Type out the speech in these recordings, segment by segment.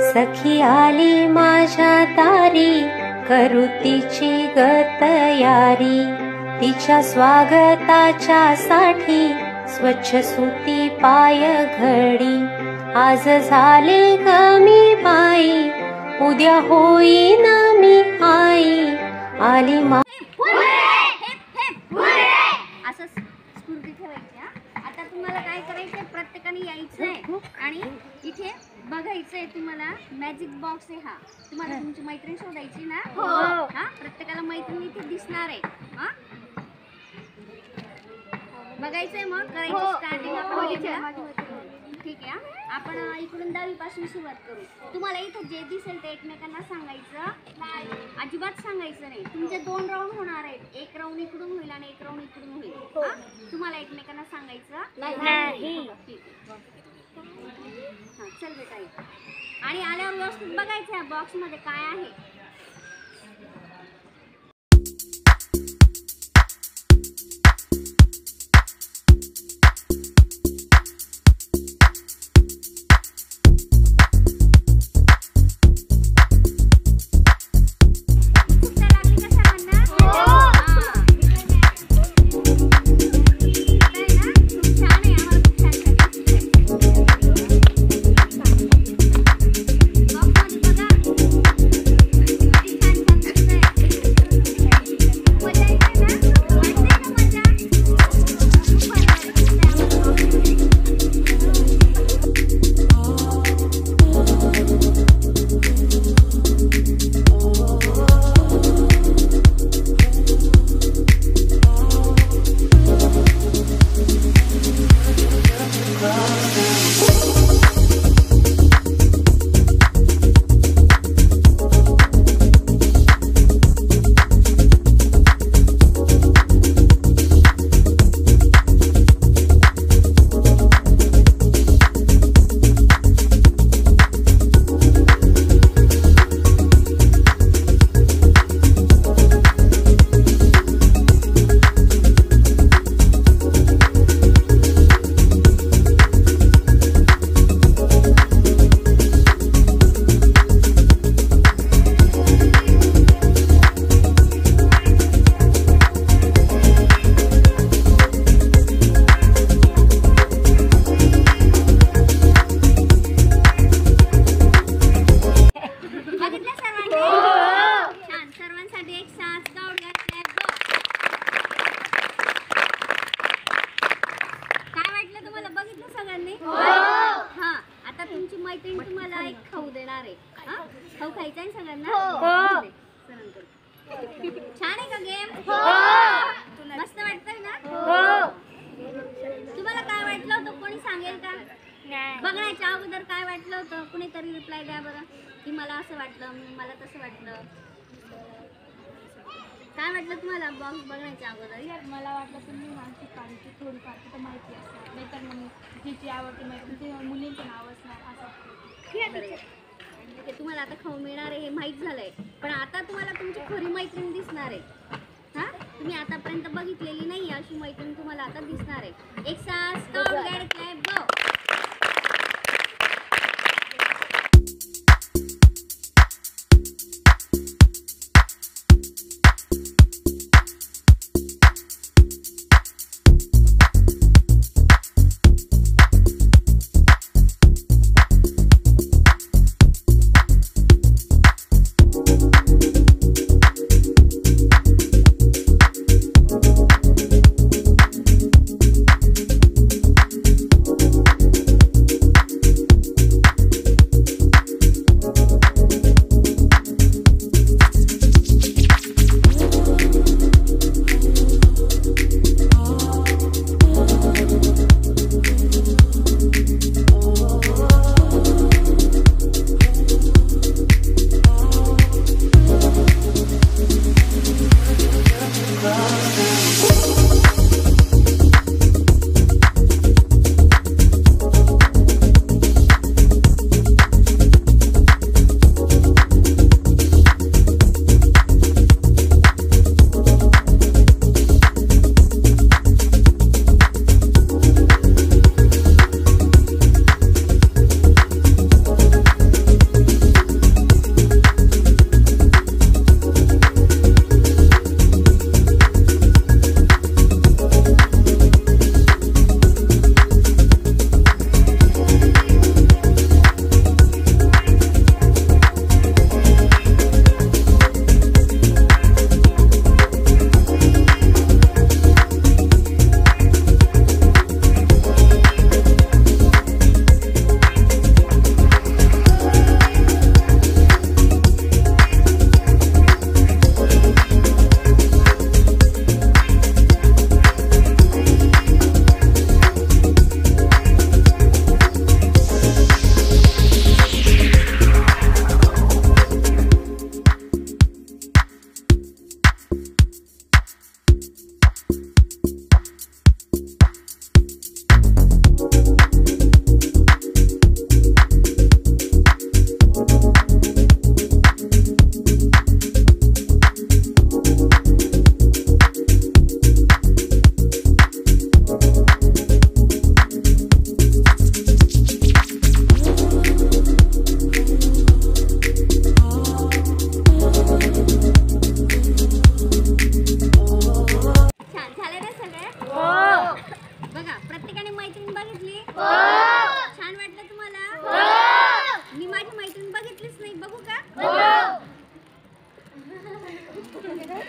सखी आली माझ्या दारी, करू तिची ग तयारी. तिच्या स्वागताच्या साठी स्वच्छ सुती पाय घडी. आज झाले ग मी बाई, उद्या होईन मी आई. आली असं स्फूर्ती ठेवायची. आता तुम्हाला काय करायचंय, प्रत्येकाने यायचंय आणि इथे बघायचंय. तुम्हाला मॅजिक बॉक्स आहे हा. तुम्हाला तुमची मैत्रीण शोधायची ना. हा, प्रत्येकाला मैत्रीण इथे दिसणार आहे. हा, बघायचंय. मग करायचं स्टार्टिंग आपण. ठीक आहे, आपण इकडून 10वी पासून सुरुवात करू. तुम्हाला इथं जे दिसेल ते एकमेकांना सांगायचं, अजिबात सांगायचं नाही. तुमचे 2 राऊंड होणार आहेत. एक राऊंड इकडून होईल आणि एक राऊंड इकडून होईल. तुम्हाला एकमेकांना सांगायचं नाही. हा, चल बेटा. आणि आल्यावर व्यवस्थित बघायचं बॉक्स मध्ये काय आहे. मैत्रीण तुम्हाला एक खाऊ देणार आहे. खाऊ खायचा आहे सगळ्यांना. छान आहे का गेम? मस्त वाटतंय ना? तुम्हाला काय वाटलं होतं, कोणी सांगेल का? बघण्याच्या अगोदर काय वाटलं होतं? कुणीतरी रिप्लाय द्या बरं की मला असं वाटलं, मला तसं वाटलं. काय वाटलं तुम्हाला बॉक्स बघण्याच्या अगोदर? यार मला वाटलं तुम्ही मानसिक काळजी थोडीफार तिथं माहिती असणार, नाहीतर मग जिची आवडते माहिती मुलींचं नाव असणार असं. तुम्हाला आता खाऊ मिळणार आहे हे माहीत झालंय, पण आता तुम्हाला तुमची खरी मैत्रीण दिसणार आहे. हा, तुम्ही आतापर्यंत बघितलेली नाही अशी मैत्रीण तुम्हाला आता दिसणार आहे. एक साथ काउंट गॅड क्लॅप गो.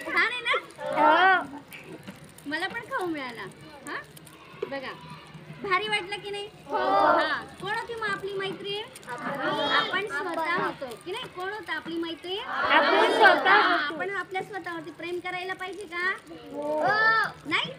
छान आहे ना? मला पण खाऊ मिळाला. हा बघा, भारी वाटलं की नाही? हा, कोण होती मग आपली मैत्रीण? आपण स्वतः होतो की नाही? कोण होतं आपली मैत्रीण? आपण स्वतः. आपण आपल्या स्वतःवरती प्रेम करायला पाहिजे का? नाही?